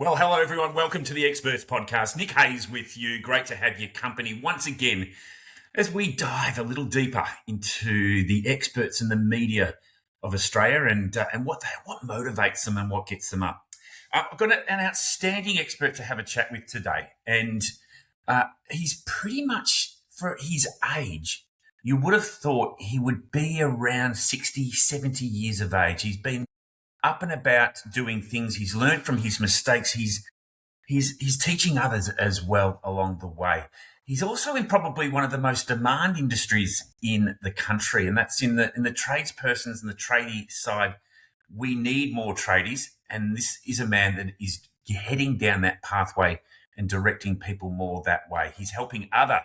Well, hello everyone. Welcome to the Experts Podcast. Nic Hayes with you. Great to have your company once again as we dive a little deeper into the experts in the media of Australia and what motivates them and what gets them up. I've got an outstanding expert to have a chat with today, and he's pretty much, for his age, you would have thought he would be around 60, 70 years of age. He's been up and about doing things. He's learned from his mistakes. He's teaching others as well along the way. He's also in probably one of the most demand industries in the country, and that's in the tradespersons and the tradie side. We need more tradies, and this is a man that is heading down that pathway and directing people more that way. He's helping other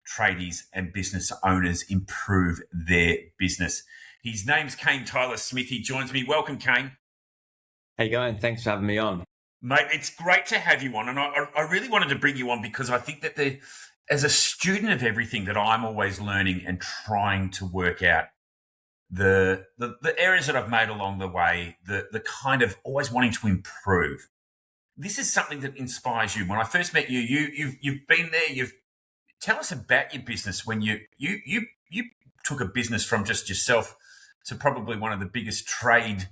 tradies and business owners improve their business. His name's Kane Tyler Smith. He joins me. Welcome, Kane. How you going? Thanks for having me on. Mate, it's great to have you on. And I really wanted to bring you on because I think that as a student of everything, that I'm always learning and trying to work out the areas that I've made along the way, the kind of always wanting to improve. This is something that inspires you. When I first met you, you've been there. Tell us about your business when you took a business from just yourself to probably one of the biggest tradie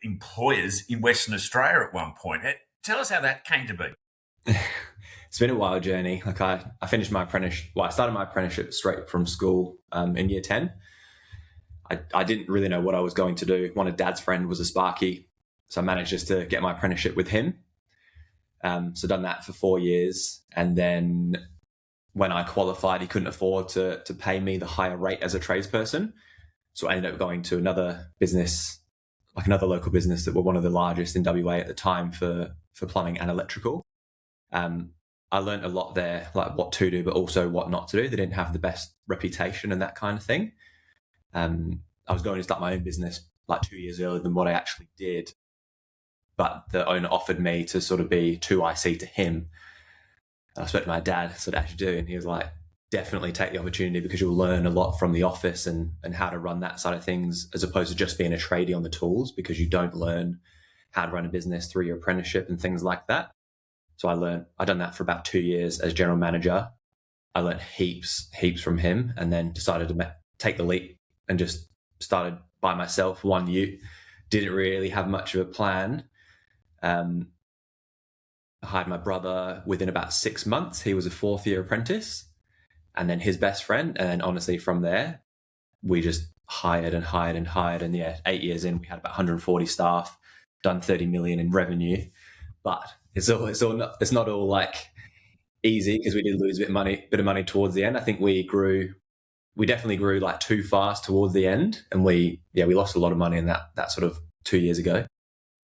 employers in Western Australia at one point. Tell us how that came to be. It's been a wild journey. Like I finished my apprenticeship. Well, I started my apprenticeship straight from school in year 10. I didn't really know what I was going to do. One of Dad's friend was a Sparky, so I managed just to get my apprenticeship with him. So done that for 4 years, and then when I qualified, he couldn't afford to pay me the higher rate as a tradesperson. So I ended up going to another business, like another local business that were one of the largest in WA at the time for plumbing and electrical. I learned a lot there, like what to do, but also what not to do. They didn't have the best reputation and that kind of thing. I was going to start my own business like 2 years earlier than what I actually did. But the owner offered me to sort of be 2IC to him. And I spoke to my dad, so what I should do? And he was like, definitely take the opportunity because you'll learn a lot from the office and how to run that side of things, as opposed to just being a tradie on the tools, because you don't learn how to run a business through your apprenticeship and thing like that. So I done that for about 2 years as general manager. I learned heaps from him, and then decided to take the leap and just started by myself. One ute, didn't really have much of a plan. I hired my brother within about 6 months. He was a 4th year apprentice, and then his best friend. And then honestly, from there, we just hired. And yeah, 8 years in, we had about 140 staff, done 30 million in revenue. But it's not all like easy, because we did lose a bit of money towards the end. I think we definitely grew like too fast towards the end. And we lost a lot of money in that sort of 2 years ago.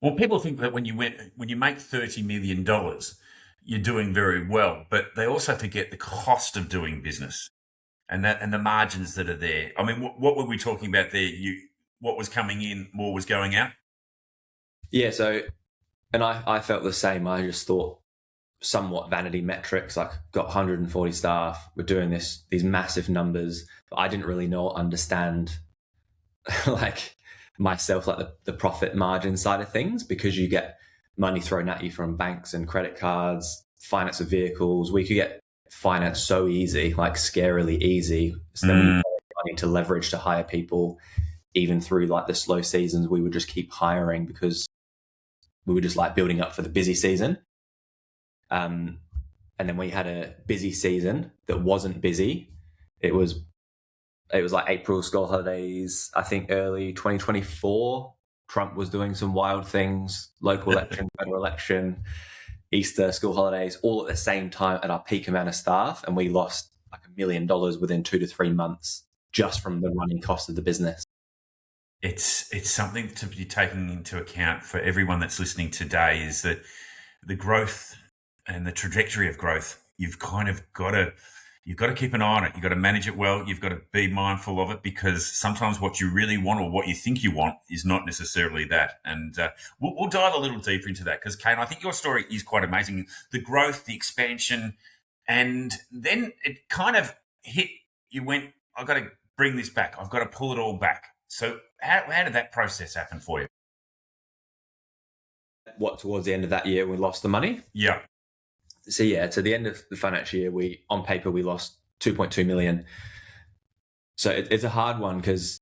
Well, people think that when you make $30 million, you're doing very well, but they also forget the cost of doing business and the margins that are there. I mean, what were we talking about there? What was coming in, more was going out? Yeah. So, and I felt the same. I just thought somewhat vanity metrics, like got 140 staff, we're doing these massive numbers, but I didn't really understand like myself, like the profit margin side of things, because you get money thrown at you from banks and credit cards, finance of vehicles. We could get finance so easy, like scarily easy. So then we had money to leverage to hire people. Even through like the slow seasons, we would just keep hiring because we were just like building up for the busy season. And then we had a busy season that wasn't busy. It was like April school holidays, I think early 2024. Trump was doing some wild things, local election, federal election, Easter, school holidays, all at the same time at our peak amount of staff. And we lost like $1 million within 2 to 3 months just from the running cost of the business. It's something to be taken into account for everyone that's listening today, is that the growth and the trajectory of growth, you've got to keep an eye on it. You've got to manage it well. You've got to be mindful of it, because sometimes what you really want or what you think you want is not necessarily that. And we'll dive a little deeper into that, because, Kane, I think your story is quite amazing. The growth, the expansion, and then it kind of hit, you went, I've got to bring this back. I've got to pull it all back. So how did that process happen for you? towards the end of that year, we lost the money. Yeah. So yeah, to the end of the financial year, on paper, we lost 2.2 million. So it's a hard one because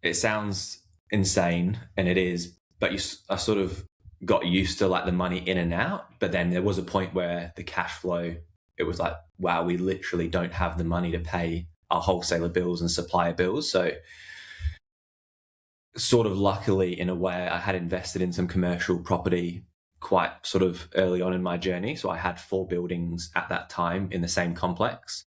it sounds insane, and it is, but I sort of got used to like the money in and out. But then there was a point where the cash flow, it was like, wow, we literally don't have the money to pay our wholesaler bills and supplier bills. So sort of luckily, in a way, I had invested in some commercial property quite sort of early on in my journey. So I had 4 buildings at that time in the same complex.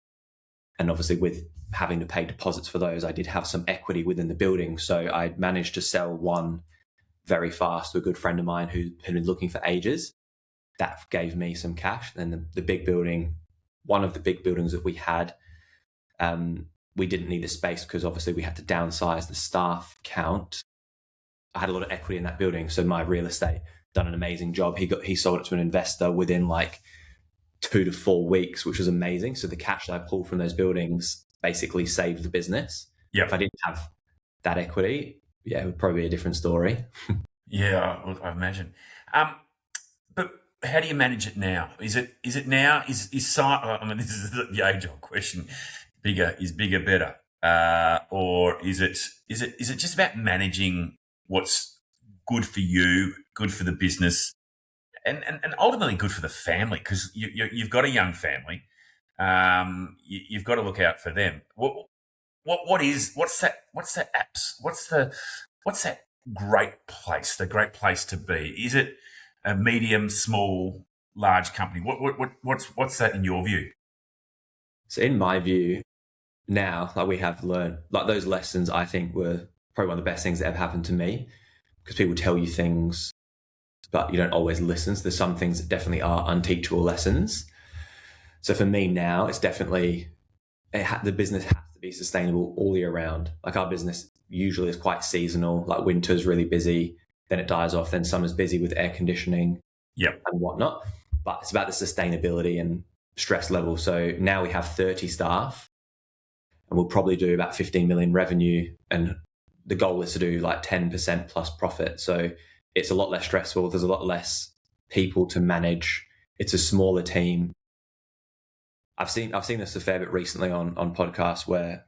And obviously with having to pay deposits for those, I did have some equity within the building. So I managed to sell one very fast to a good friend of mine who had been looking for ages. That gave me some cash. Then the big building, one of the big buildings that we had, we didn't need the space because obviously we had to downsize the staff count. I had a lot of equity in that building. So my real estate done an amazing job. He sold it to an investor within like 2 to 4 weeks, which was amazing. So the cash that I pulled from those buildings basically saved the business. Yeah. If I didn't have that equity, yeah, it would probably be a different story. Yeah, I imagine. But how do you manage it now? Is it now? I mean, this is the age-old question. Bigger better, or is it just about managing what's good for you, good for the business, and ultimately good for the family? Because you've got a young family, you've got to look out for them. What's that great place? The great place to be? Is it a medium, small, large company? What's that in your view? So in my view, now, like, we have learned, like, those lessons I think were probably one of the best things that ever happened to me, because people tell you things, but you don't always listen. So there's some things that definitely are unteachable lessons. So for me now, it's definitely, the business has to be sustainable all year round. Like, our business usually is quite seasonal, like winter's really busy, then it dies off, then summer's busy with air conditioning and whatnot. But it's about the sustainability and stress level. So now we have 30 staff, and we'll probably do about 15 million revenue. And the goal is to do like 10% plus profit. So it's a lot less stressful. There's a lot less people to manage. It's a smaller team. I've seen this a fair bit recently on podcasts where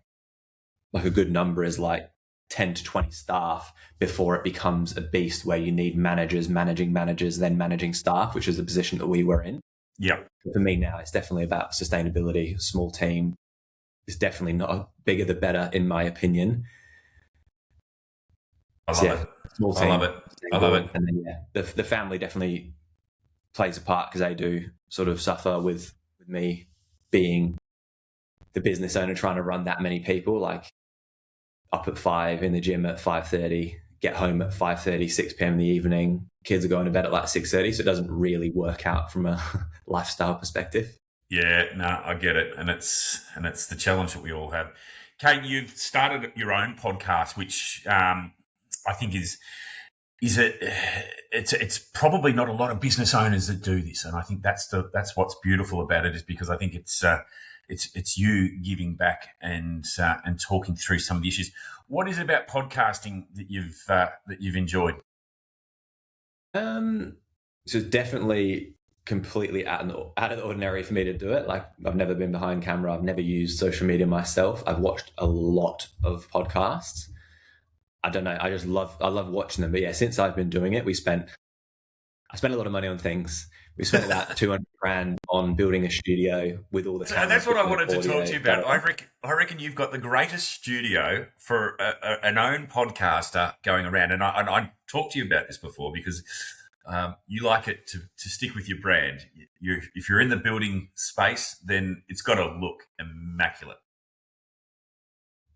like a good number is like 10 to 20 staff before it becomes a beast where you need managers, managing managers, then managing staff, which is the position that we were in. Yeah. For me now, it's definitely about sustainability, small team. It's definitely not bigger the better, in my opinion. I love it. Small team. I love it. And then, the family definitely plays a part, because they do sort of suffer with me being the business owner, trying to run that many people, like up at 5, in the gym at 5:30, get home at 5:30, 6 p.m. in the evening. Kids are going to bed at like 6:30, so it doesn't really work out from a lifestyle perspective. Yeah, no, I get it, and it's the challenge that we all have. Kane, you've started your own podcast, which I think it's probably not a lot of business owners that do this, and I think that's what's beautiful about it, is because I think it's you giving back and talking through some of the issues. What is it about podcasting that you've enjoyed? So it's definitely completely out of the ordinary for me to do it. Like, I've never been behind camera. I've never used social media myself. I've watched a lot of podcasts. I don't know. I love watching them. But yeah, since I've been doing it, I spent a lot of money on things. We spent about 200 grand on building a studio with all the cameras. That's what I wanted to talk to you about. I reckon you've got the greatest studio for an own podcaster going around. And I talked to you about this before, because you like it to stick with your brand. If you're in the building space, then it's got to look immaculate.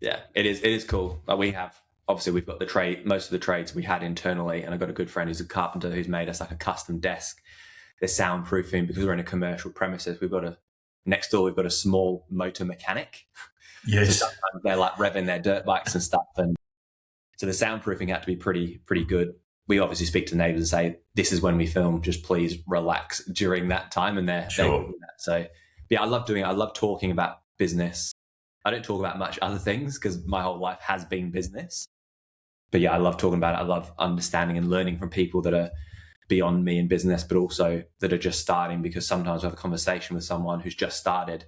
Yeah, it is cool. Like, we've got the trade, most of the trades we had internally, and I've got a good friend who's a carpenter who's made us like a custom desk. There's soundproofing because we're in a commercial premises. Next door, we've got a small motor mechanic. Yes. So sometimes they're like revving their dirt bikes and stuff. And so the soundproofing had to be pretty good. We obviously speak to neighbors and say, this is when we film, just please relax during that time. And they're doing that. So yeah, I love doing it. I love talking about business. I don't talk about much other things because my whole life has been business. But yeah, I love talking about it. I love understanding and learning from people that are beyond me in business, but also that are just starting, because sometimes I have a conversation with someone who's just started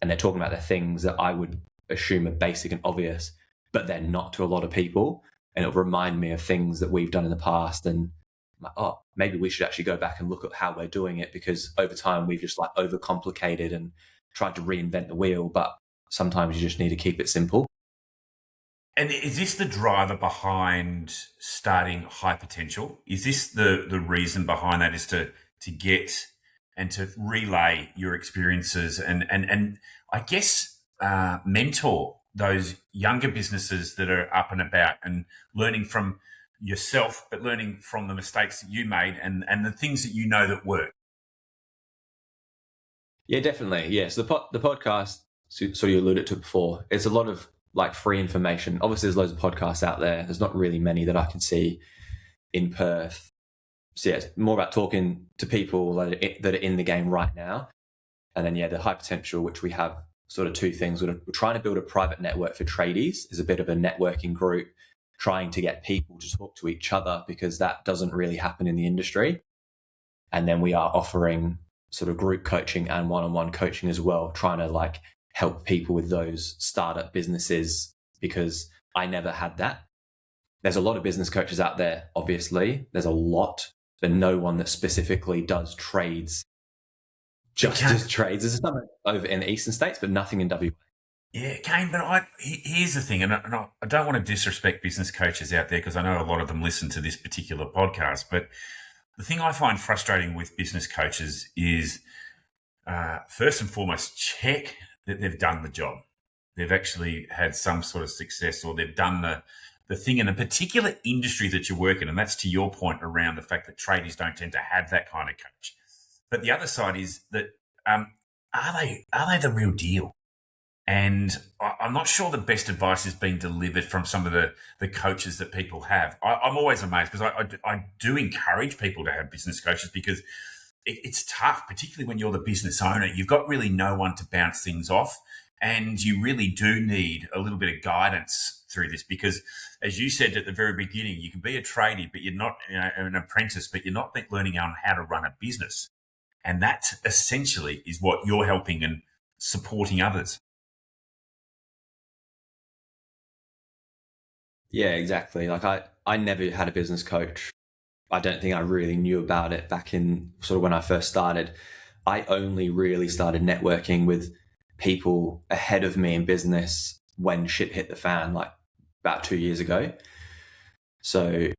and they're talking about the things that I would assume are basic and obvious, but they're not to a lot of people. And it'll remind me of things that we've done in the past. And I'm like, oh, maybe we should actually go back and look at how we're doing it, because over time we've just like overcomplicated and tried to reinvent the wheel. But sometimes you just need to keep it simple. And is this the driver behind starting High Potential? Is this the reason behind that, is to get and to relay your experiences and I guess mentor those younger businesses that are up and about and learning from yourself, but learning from the mistakes that you made and the things that you know that work? Yeah, definitely. Yeah. So the podcast, so you alluded to it before, it's a lot of like free information. Obviously, there's loads of podcasts out there. There's not really many that I can see in Perth. So yeah, it's more about talking to people that are in the game right now. And then, yeah, the High Potential, which we have sort of two things. We're trying to build a private network for tradies, is a bit of a networking group, trying to get people to talk to each other, because that doesn't really happen in the industry. And then we are offering sort of group coaching and one-on-one coaching as well, trying to like help people with those startup businesses, because I never had that. There's a lot of business coaches out there, obviously. There's a lot, but no one that specifically does trades, just as trades. There's some over in the eastern states, but nothing in WA. Yeah, Kane, but here's the thing, and I don't want to disrespect business coaches out there, because I know a lot of them listen to this particular podcast, but the thing I find frustrating with business coaches is, first and foremost, check that they've done the job. They've actually had some sort of success, or they've done the thing in a particular industry that you work in. And that's to your point around the fact that tradies don't tend to have that kind of coach. But the other side is that, are they the real deal? And I'm not sure the best advice is being delivered from some of the coaches that people have. I'm always amazed, because I do encourage people to have business coaches, because it's tough, particularly when you're the business owner. You've got really no one to bounce things off, and you really do need a little bit of guidance through this, because as you said at the very beginning, you can be a tradie, but you're not an apprentice, but you're not learning on how to run a business. And that essentially is what you're helping and supporting others. Yeah, exactly. Like I never had a business coach. I don't think I really knew about it back in sort of when I first started. I only really started networking with people ahead of me in business when shit hit the fan, like about 2 years ago. So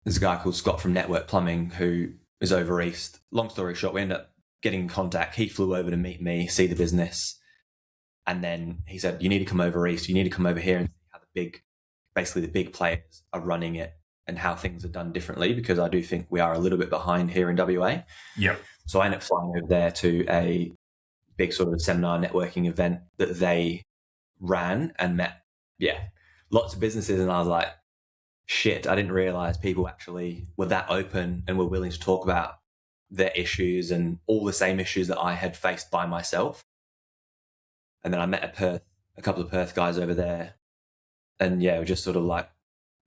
there's a guy called Scott from Network Plumbing who is over east. Long story short, we ended up getting in contact. He flew over to meet me, see the business. And then he said, you need to come over east. You need to come over here and see how the big players are running it and how things are done differently, because I do think we are a little bit behind here in WA. Yep. So I ended up flying over there to a big sort of seminar networking event that they ran and met, lots of businesses. And I was like, shit, I didn't realize people actually were that open and were willing to talk about their issues and all the same issues that I had faced by myself. And then I met a couple of Perth guys over there. And yeah, we're just sort of like,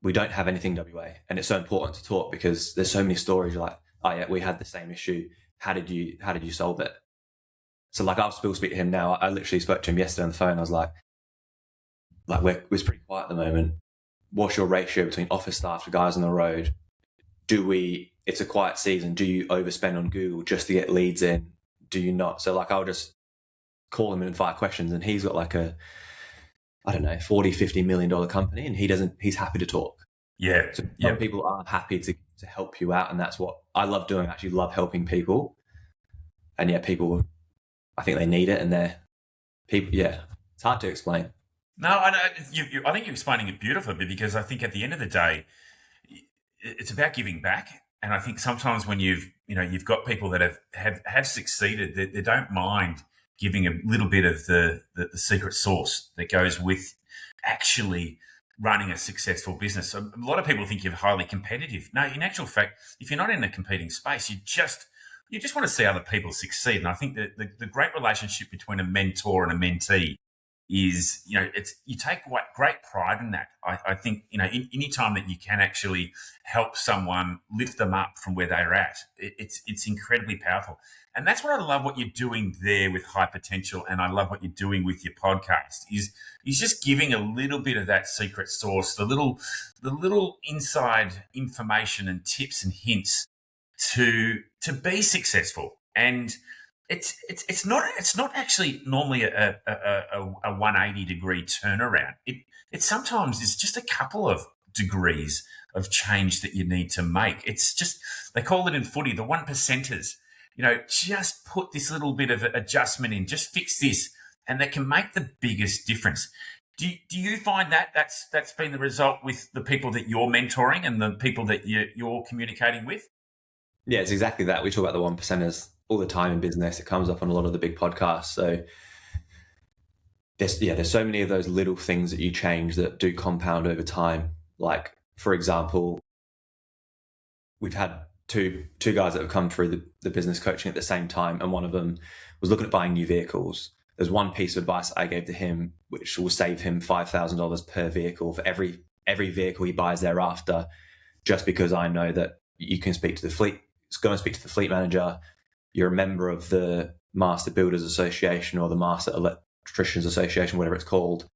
we don't have anything WA. And it's so important to talk, because there's so many stories. You're like, oh yeah, we had the same issue. How did you solve it? So like, I'll still speak to him now. I literally spoke to him yesterday on the phone. I was like we're pretty quiet at the moment. What's your ratio between office staff to guys on the road? It's a quiet season. Do you overspend on Google just to get leads in? Do you not? So like, I'll just call him and fire questions, and he's got like a, I don't know, $40-50 million company, and he's happy to talk. Yeah. So some people are happy to help you out. And that's what I love doing. I actually love helping people. And yeah, people, I think they need it, and it's hard to explain. No, I think you're explaining it beautifully, because I think at the end of the day, it's about giving back. And I think sometimes when you've got people that have succeeded, they don't mind giving a little bit of the secret sauce that goes with actually running a successful business. So a lot of people think you're highly competitive. No, in actual fact, if you're not in a competing space, you just want to see other people succeed. And I think that the great relationship between a mentor and a mentee is, it's, you take great pride in that. I think, any time that you can actually help someone, lift them up from where they're at, it's incredibly powerful. And that's what I love what you're doing there with High Potential, and I love what you're doing with your podcast is just giving a little bit of that secret sauce, the little inside information and tips and hints to be successful. And it's not actually normally a 180-degree turnaround. It sometimes is just a couple of degrees of change that you need to make. It's just, they call it in footy the 1%ers. Just put this little bit of adjustment in, just fix this, and that can make the biggest difference. Do you find that's been the result with the people that you're mentoring and the people that you're communicating with? Yeah, it's exactly that. We talk about the 1%ers all the time in business. It comes up on a lot of the big podcasts. So there's so many of those little things that you change that do compound over time. Like, for example, we've had two guys that have come through the business coaching at the same time, and one of them was looking at buying new vehicles. There's one piece of advice I gave to him, which will save him $5,000 per vehicle for every vehicle he buys thereafter, just because I know that you can speak to the fleet. Go and speak to the fleet manager. You're a member of the Master Builders Association or the Master Electricians Association, whatever it's called.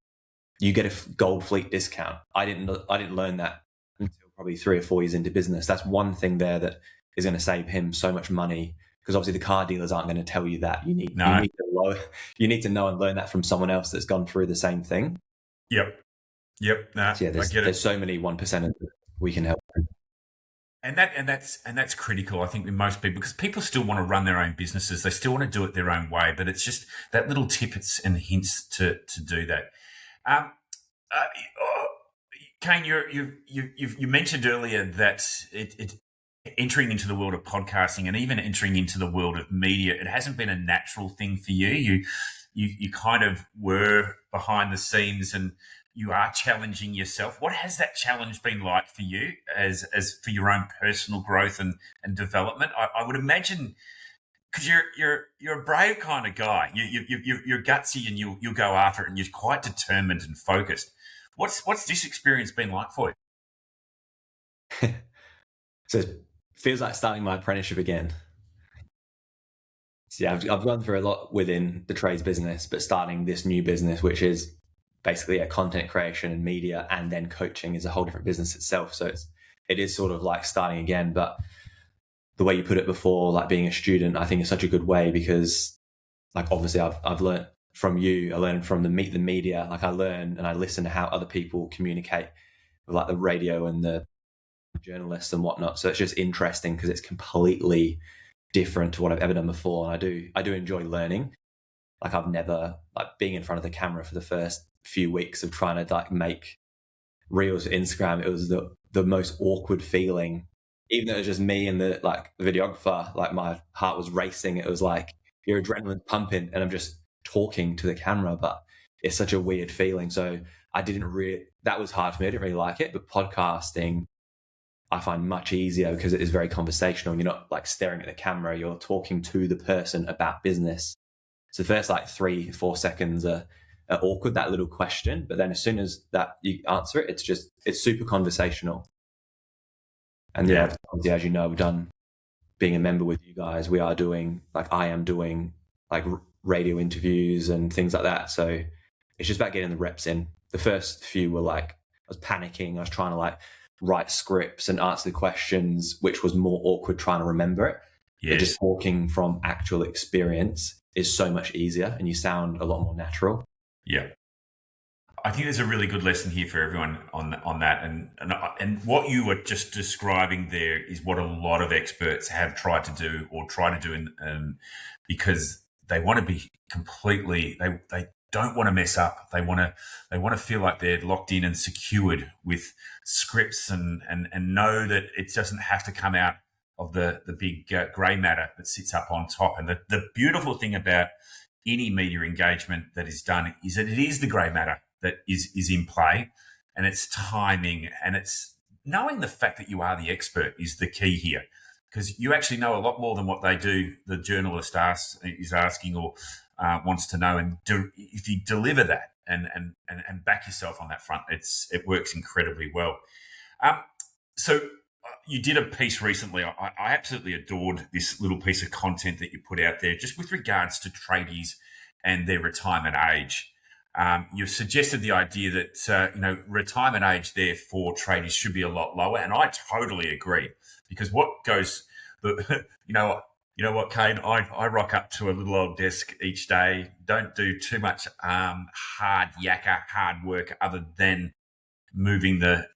You get a gold fleet discount. I didn't learn that until probably 3 or 4 years into business. That's one thing there that is going to save him so much money, because obviously the car dealers aren't going to tell you that. You need to know and learn that from someone else that's gone through the same thing. Yep. Nah, so there's so many 1%ers that we can help. And that's critical, I think, with most people, because people still want to run their own businesses. They still want to do it their own way, but it's just that little tips and hints to do that. Kane, you mentioned earlier that it entering into the world of podcasting and even entering into the world of media, it hasn't been a natural thing for you. You kind of were behind the scenes and you are challenging yourself. What has that challenge been like for you as for your own personal growth and development? I would imagine, because you're a brave kind of guy. You're gutsy and you'll go after it, and you're quite determined and focused. What's this experience been like for you? So it feels like starting my apprenticeship again. So yeah, I've gone through a lot within the trades business, but starting this new business, which is basically content creation and media, and then coaching, is a whole different business itself. So it is sort of like starting again. But the way you put it before, like being a student, I think is such a good way, because like obviously I've learned from you, I learned from the media. Like I learn and I listen to how other people communicate with like the radio and the journalists and whatnot. So it's just interesting because it's completely different to what I've ever done before. And I do enjoy learning. Like I've never, like being in front of the camera for the first few weeks of trying to like make reels for Instagram, it was the most awkward feeling. Even though it was just me and the videographer, like my heart was racing. It was like your adrenaline's pumping and I'm just talking to the camera, but it's such a weird feeling. So that was hard for me. I didn't really like it, but podcasting I find much easier because it is very conversational. You're not like staring at the camera, you're talking to the person about business. So the first like 3-4 seconds are awkward, that little question, but then as soon as that you answer it, it's super conversational. And yeah, obviously, as you know, we've done being a member with you guys, I am doing like radio interviews and things like that. So it's just about getting the reps in. The first few were like, I was panicking. I was trying to like write scripts and answer the questions, which was more awkward trying to remember it. Yes. But just talking from actual experience is so much easier and you sound a lot more natural. Yeah. I think there's a really good lesson here for everyone on that. And what you were just describing there is what a lot of experts have tried to do or try to do because they want to be completely, they don't want to mess up. They want to feel like they're locked in and secured with scripts and know that it doesn't have to come out of the big grey matter that sits up on top. And the beautiful thing about any media engagement that is done is that it is the grey matter that is in play, and it's timing, and it's knowing the fact that you are the expert is the key here, because you actually know a lot more than what the journalist is asking or wants to know. And if you deliver that and back yourself on that front. It works incredibly well. So you did a piece recently. I absolutely adored this little piece of content that you put out there, just with regards to tradies and their retirement age. You've suggested the idea that retirement age there for tradies should be a lot lower, and I totally agree. Because what goes, you know what, Kane? I rock up to a little old desk each day. Don't do too much hard work other than moving the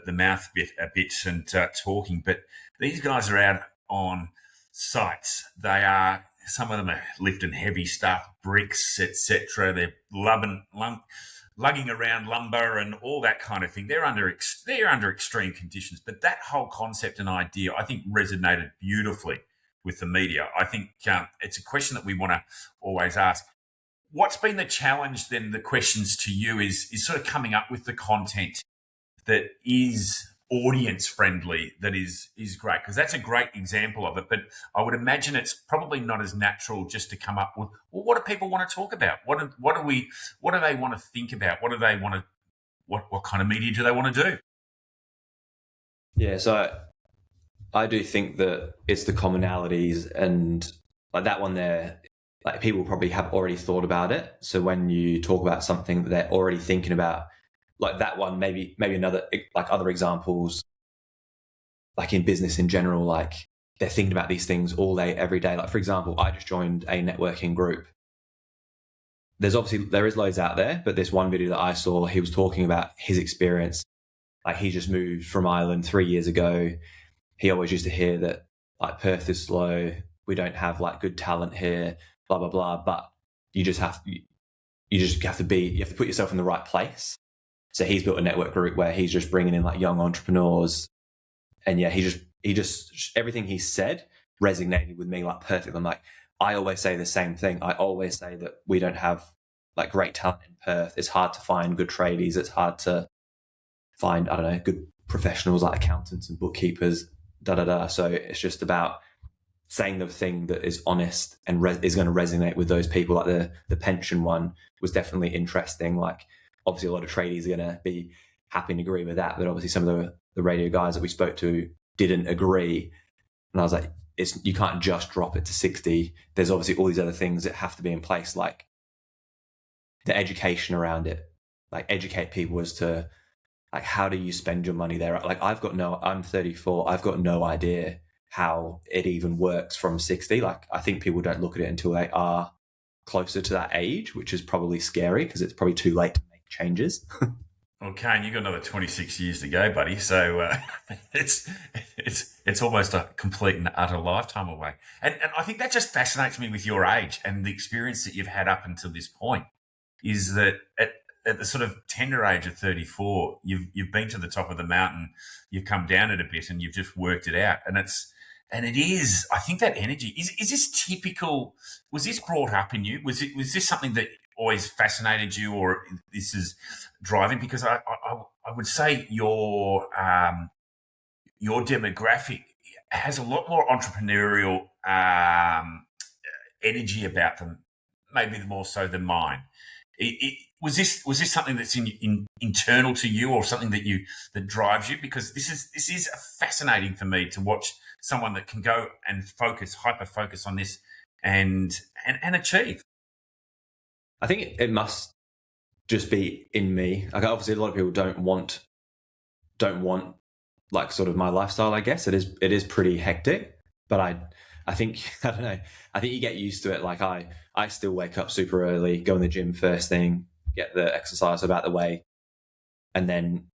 mouth a bit and talking. But these guys are out on sites. Some of them are lifting heavy stuff, bricks, etc. They're lugging around lumber and all that kind of thing. They're under extreme conditions. But that whole concept and idea, I think, resonated beautifully with the media. I think it's a question that we want to always ask. What's been the challenge then? The questions to you is sort of coming up with the content that is audience friendly, that is great, because that's a great example of it. But I would imagine it's probably not as natural just to come up with, well, what do people want to talk about? What do they want to think about? What do they want to? What kind of media do they want to do? Yeah, so I do think that it's the commonalities, and like that one there, like people probably have already thought about it. So when you talk about something that they're already thinking about, like that one, maybe another, like other examples, like in business in general, like they're thinking about these things all day, every day. Like, for example, I just joined a networking group. There is loads out there, but this one video that I saw, he was talking about his experience. Like he just moved from Ireland 3 years ago. He always used to hear that like Perth is slow. We don't have like good talent here, blah, blah, blah. But you have to put yourself in the right place. So he's built a network group where he's just bringing in like young entrepreneurs. And yeah, he just, everything he said resonated with me like perfectly. I'm like, I always say the same thing. I always say that we don't have like great talent in Perth. It's hard to find good tradies. It's hard to find, I don't know, good professionals like accountants and bookkeepers, So it's just about saying the thing that is honest and is going to resonate with those people. Like the pension one was definitely interesting. Like obviously a lot of tradies are going to be happy and agree with that, but obviously some of the radio guys that we spoke to didn't agree. And I was like, you can't just drop it to 60. There's obviously all these other things that have to be in place, like the education around it, like educate people as to like, how do you spend your money there? Like I'm 34. I've got no idea how it even works from 60. Like I think people don't look at it until they are closer to that age, which is probably scary because it's probably too late to make changes. Well, Kane, you've got another 26 years to go, buddy. So it's almost a complete and utter lifetime away. And I think that just fascinates me with your age and the experience that you've had up until this point, is that at the sort of tender age of 34, you've been to the top of the mountain, you've come down it a bit, and you've just worked it out. And it is, I think that energy is this typical. Was this brought up in you? Was this something that always fascinated you, or this is driving? Because I would say your demographic has a lot more entrepreneurial energy about them, maybe more so than mine. Was this something that's internal to you, or something that drives you? Because this is fascinating for me to watch someone that can go and hyper focus on this and achieve. I think it must just be in me. Like obviously a lot of people don't want like sort of my lifestyle, I guess. It is pretty hectic, but I think, I don't know, I think you get used to it. Like I still wake up super early, go in the gym first thing, get the exercise about the way. And then,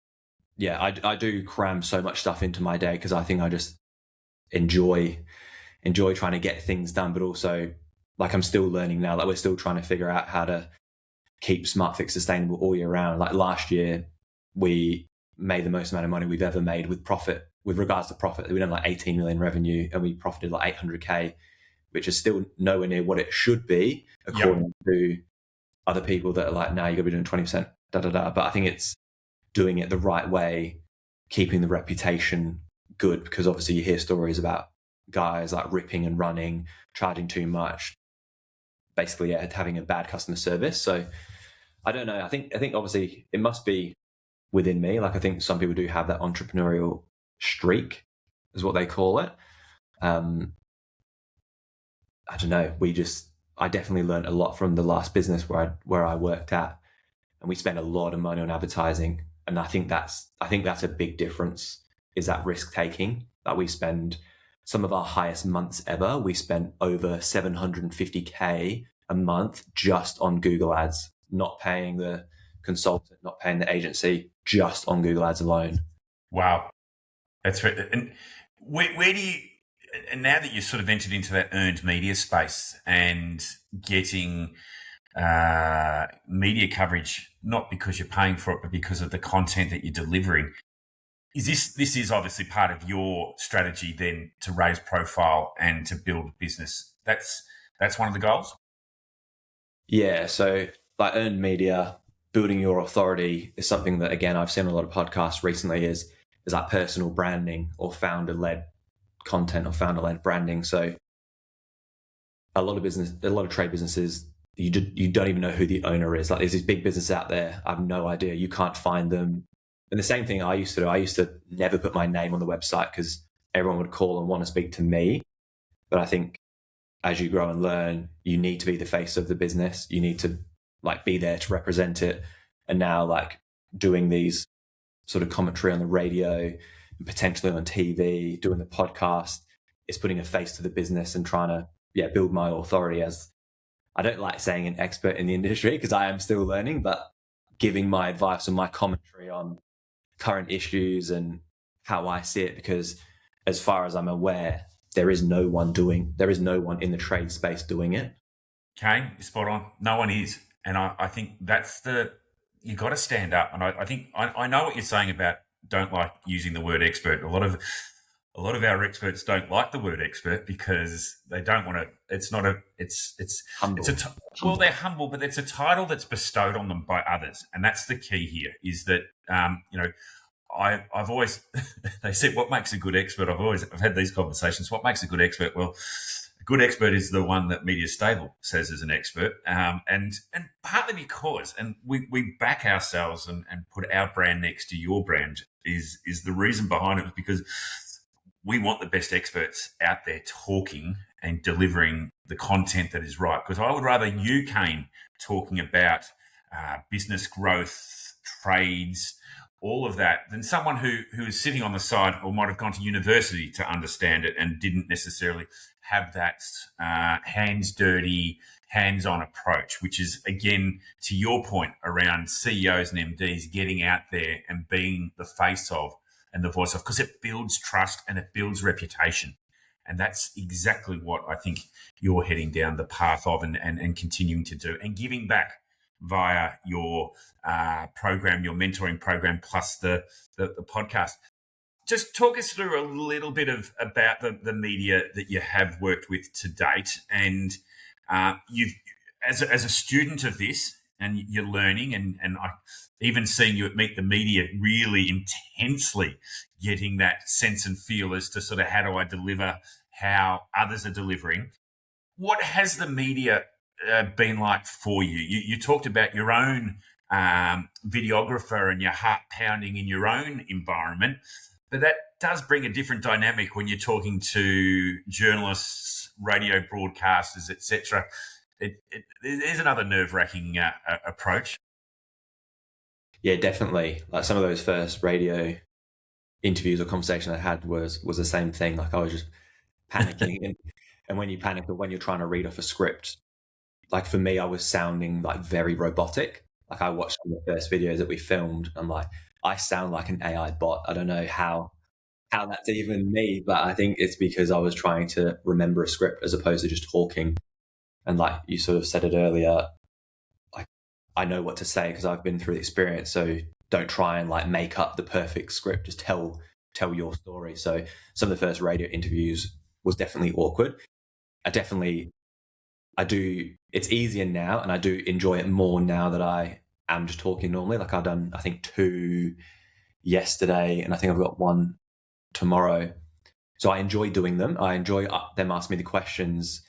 yeah, I do cram so much stuff into my day because I think I just enjoy trying to get things done, but also like I'm still learning now. Like we're still trying to figure out how to keep SmartFix sustainable all year round. Like last year, we made the most amount of money we've ever made with regards to profit. We done like 18 million revenue and we profited like 800K, which is still nowhere near what it should be according to other people that are like, now you got to be doing 20%, But I think it's doing it the right way, keeping the reputation good, because obviously you hear stories about guys like ripping and running, charging too much, basically having a bad customer service. So I don't know. I think obviously it must be within me. Like I think some people do have that entrepreneurial streak, is what they call it. I don't know. I definitely learned a lot from the last business where I worked at, and we spent a lot of money on advertising. And I think that's a big difference, is that risk taking. That we spend some of our highest months ever. We spent over 750K a month just on Google ads, not paying the consultant, not paying the agency, just on Google ads alone. Wow. That's right. And where do you, and now that you've sort of entered into that earned media space and getting media coverage, not because you're paying for it, but because of the content that you're delivering, this is obviously part of your strategy then to raise profile and to build business. That's one of the goals? Yeah. So like earned media, building your authority is something that, again, I've seen a lot of podcasts recently is like personal branding or founder-led content or founder-led branding. So a lot of trade businesses, you don't even know who the owner is. Like there's these big businesses out there, I have no idea. You can't find them. And the same thing I used to do. I used to never put my name on the website because everyone would call and want to speak to me. But I think as you grow and learn, you need to be the face of the business. You need to like be there to represent it. And now like doing these sort of commentary on the radio, potentially on TV, doing the podcast, is putting a face to the business and trying to build my authority as, I don't like saying an expert in the industry because I am still learning, but giving my advice and my commentary on current issues and how I see it, because as far as I'm aware, there is no one in the trade space doing it. Kane, you're spot on. No one is. And I think that's you got to stand up. And I think I know what you're saying about don't like using the word expert. A lot of our experts don't like the word expert because they don't want to. It's not a. It's humble. Well, they're humble, but it's a title that's bestowed on them by others, and that's the key here. Is that I've always they said what makes a good expert. I've had these conversations. What makes a good expert? Well, a good expert is the one that Media Stable says is an expert, and partly because we back ourselves and put our brand next to your brand is the reason behind it, was because we want the best experts out there talking and delivering the content that is right. Because I would rather you, Kane, talking about business growth, trades, all of that, than someone who is sitting on the side or might have gone to university to understand it and didn't necessarily have that hands dirty, hands-on approach, which is, again, to your point around CEOs and MDs getting out there and being the face of and the voice of, because it builds trust and it builds reputation. And that's exactly what I think you're heading down the path of and continuing to do, and giving back via your program, your mentoring program, plus the podcast. Just talk us through a little bit about the media that you have worked with to date, and you've as a student of this, and you're learning, and I even seeing you at Meet the Media really intensely getting that sense and feel as to sort of how do I deliver, how others are delivering. What has the media been like for you? You talked about your own videographer and your heart pounding in your own environment, but that does bring a different dynamic when you're talking to journalists, radio broadcasters, etc. It is another nerve-wracking approach. Yeah, definitely. Like some of those first radio interviews or conversations I had was the same thing. Like I was just panicking, and when you panic or when you're trying to read off a script, like for me, I was sounding like very robotic. Like I watched some of the first videos that we filmed. I'm like, I sound like an AI bot. I don't know how that's even me, but I think it's because I was trying to remember a script as opposed to just talking. And like you sort of said it earlier, like I know what to say because I've been through the experience. So don't try and like make up the perfect script. Just tell your story. So some of the first radio interviews was definitely awkward. I do. It's easier now, and I do enjoy it more now that I am just talking normally. Like I've done, I think 2 yesterday, and I think I've got 1 tomorrow. So I enjoy doing them. I enjoy them asking me the questions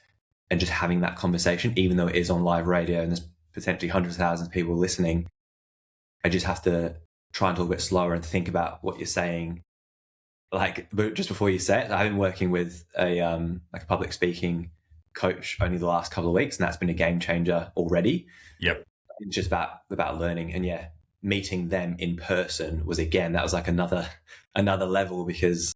and just having that conversation, even though it is on live radio and there's potentially hundreds of thousands of people listening, I just have to try and talk a bit slower and think about what you're saying. But just before you say it, I've been working with a public speaking coach only the last couple of weeks, and that's been a game changer already. Yep. It's just about learning, and meeting them in person was like another level, because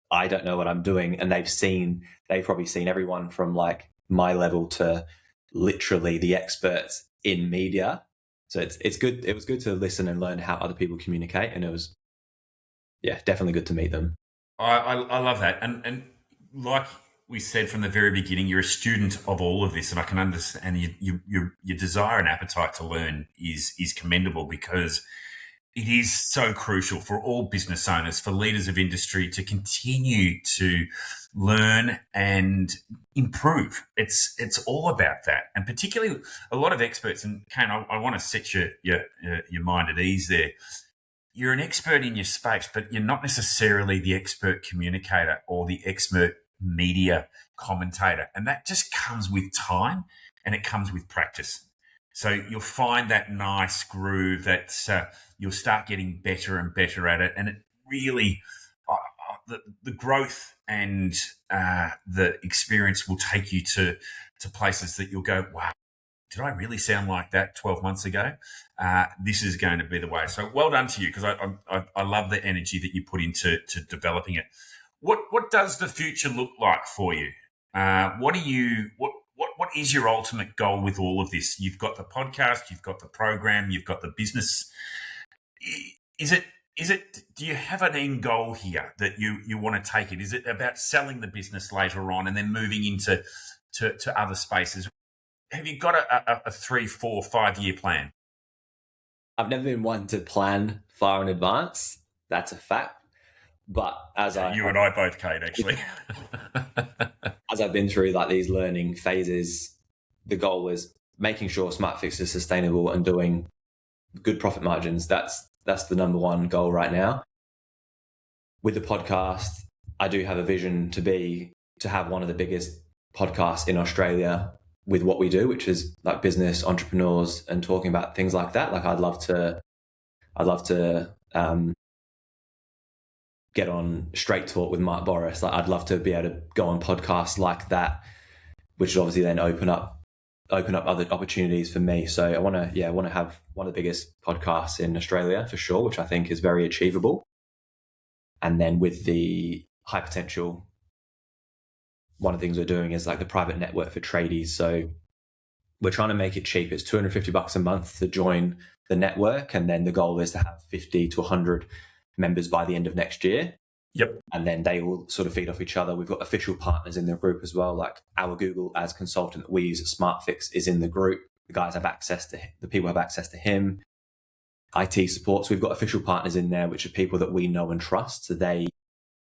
I don't know what I'm doing, and they've probably seen everyone from like my level to literally the experts in media. So it's good. It was good to listen and learn how other people communicate, and it was definitely good to meet them. I love that, and like we said from the very beginning, you're a student of all of this, and I can understand your desire and appetite to learn is commendable, because it is so crucial for all business owners, for leaders of industry, to continue to learn and improve. It's all about that, and particularly a lot of experts. And Kane, I want to set your mind at ease there. You're an expert in your space, but you're not necessarily the expert communicator or the expert media commentator. And that just comes with time, and it comes with practice. So you'll find that nice groove that you'll start getting better and better at it. And it really, the growth and the experience will take you to places that you'll go, wow, did I really sound like that 12 months ago? This is going to be the way. So well done to you, because I love the energy that you put into developing it. What does the future look like for you? What is your ultimate goal with all of this? You've got the podcast, you've got the program, you've got the business. Do you have an end goal here that you want to take it? Is it about selling the business later on and then moving into to other spaces? Have you got a 3, 4, 5 year plan? I've never been one to plan far in advance. That's a fact. But you and I both, Kate, actually. As I've been through like these learning phases, the goal is making sure SmartFix is sustainable and doing good profit margins. That's the number one goal right now. With the podcast, I do have a vision to have one of the biggest podcasts in Australia with what we do, which is like business, entrepreneurs, and talking about things like that. Like I'd love to get on Straight Talk with Mark Boris. Like I'd love to be able to go on podcasts like that, which would obviously then open up other opportunities for me. So I want to have one of the biggest podcasts in Australia for sure, which I think is very achievable. And then with the high potential, one of the things we're doing is like the private network for tradies. So we're trying to make it cheap. It's $250 a month to join the network. And then the goal is to have 50 to 100 members by the end of next year. Yep. And then they will sort of feed off each other. We've got official partners in the group as well. Like our Google Ads consultant that we use at SmartFix is in the group. The people have access to him. IT support. So we've got official partners in there, which are people that we know and trust. So they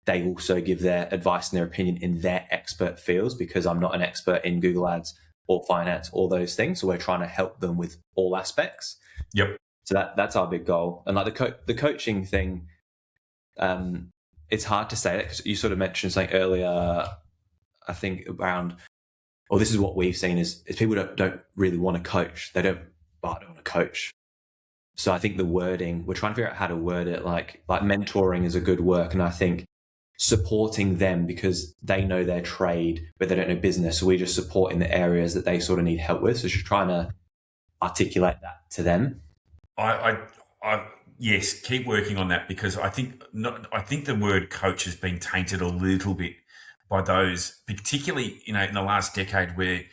also give their advice and their opinion in their expert fields, because I'm not an expert in Google Ads or finance, all those things. So we're trying to help them with all aspects. Yep. So that's our big goal. And like the coaching thing, it's hard to say that, because you sort of mentioned something earlier, I think around, this is what we've seen is people don't really want to coach. I don't want to coach. So I think the wording, we're trying to figure out how to word it. Like mentoring is a good work. And I think supporting them, because they know their trade, but they don't know business. So we just support in the areas that they sort of need help with. So just trying to articulate that to them. Yes, keep working on that, because I think the word coach has been tainted a little bit by those, particularly in the last decade, where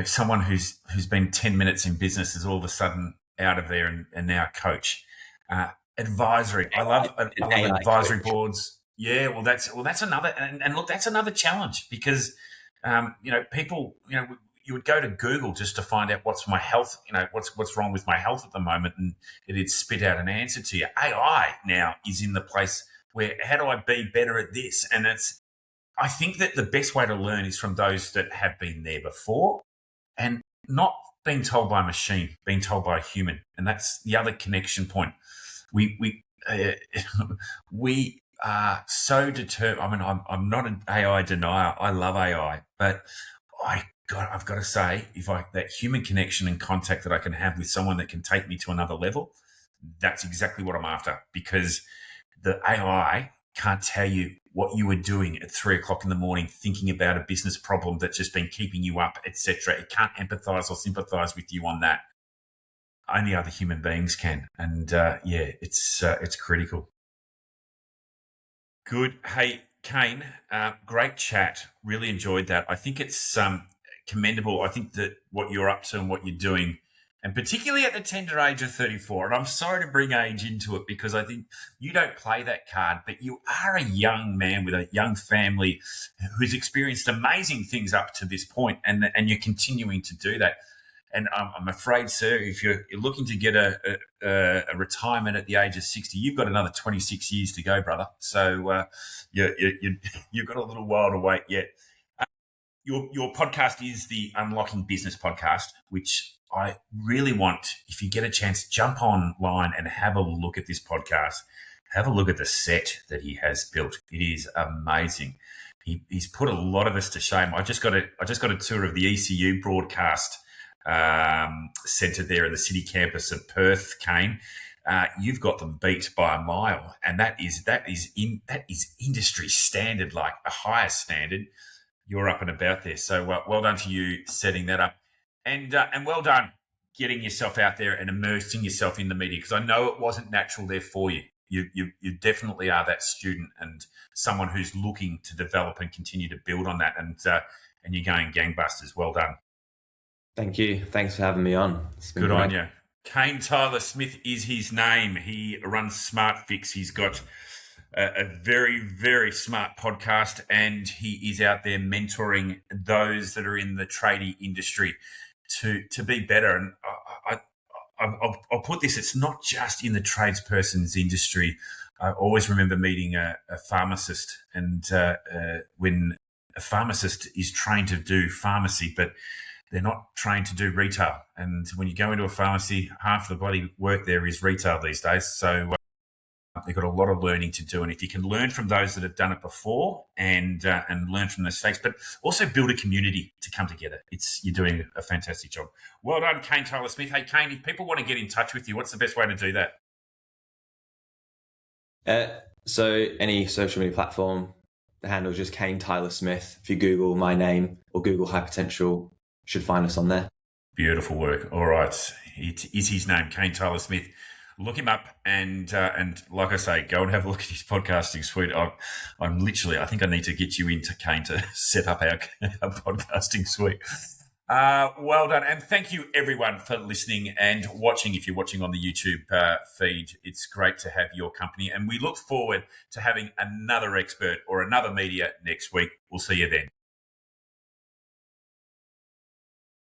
someone who's been 10 minutes in business is all of a sudden out of there and now a coach. Advisory, I love advisory boards. Yeah, well, that's another, and look, that's another challenge, because people, you would go to Google just to find out what's my health, what's wrong with my health at the moment, and it'd spit out an answer to you. AI now is in the place where, how do I be better at this? And I think that the best way to learn is from those that have been there before, and not being told by a machine, being told by a human. And that's the other connection point. We are so determined. I mean, I'm not an AI denier. I love AI, but I've got to say, that human connection and contact that I can have with someone that can take me to another level, that's exactly what I'm after, because the AI can't tell you what you were doing at 3 o'clock in the morning, thinking about a business problem that's just been keeping you up, etc. It can't empathize or sympathize with you on that. Only other human beings can. And it's critical. Good. Hey, Kane, great chat. Really enjoyed that. I think it's commendable. I think that what you're up to and what you're doing, and particularly at the tender age of 34, and I'm sorry to bring age into it because I think you don't play that card, but you are a young man with a young family who's experienced amazing things up to this point, and you're continuing to do that. And I'm afraid, sir, if you're looking to get a retirement at the age of 60, you've got another 26 years to go, brother. So you've got a little while to wait yet. Your podcast is the Unlocking Business podcast, which I really want, if you get a chance, jump online and have a look at this podcast. Have a look at the set that he has built. It is amazing. He's put a lot of us to shame. I just got a tour of the ECU broadcast centre there in the city campus of Perth, Kane. You've got them beat by a mile, and that is industry standard, like a higher standard. You're up and about there, so well done to you setting that up, and well done getting yourself out there and immersing yourself in the media, because I know it wasn't natural there for you. You definitely are that student and someone who's looking to develop and continue to build on that, and you're going gangbusters. Well done. Thank you. Thanks for having me on. Good on you. Kane Tyler Smith is his name. He runs Smart Fix. He's got a very, very smart podcast, and he is out there mentoring those that are in the tradie industry to be better. And I'll put this, it's not just in the tradesperson's industry. I always remember meeting a pharmacist, and when a pharmacist is trained to do pharmacy, but they're not trained to do retail. And when you go into a pharmacy, half the bloody work there is retail these days. So they've got a lot of learning to do. And if you can learn from those that have done it before and learn from the mistakes, but also build a community to come together, you're doing a fantastic job. Well done, Kane Tyler Smith. Hey, Kane, if people want to get in touch with you, what's the best way to do that? So any social media platform, the handle is just Kane Tyler Smith. If you Google my name or Google High Potential, should find us on there. Beautiful work. All right. It is his name, Kane Tyler Smith. Look him up, and like I say, go and have a look at his podcasting suite. I'm literally, I think I need to get you into Kane to set up our podcasting suite. Well done. And thank you everyone for listening and watching. If you're watching on the YouTube feed, it's great to have your company, and we look forward to having another expert or another media next week. We'll see you then.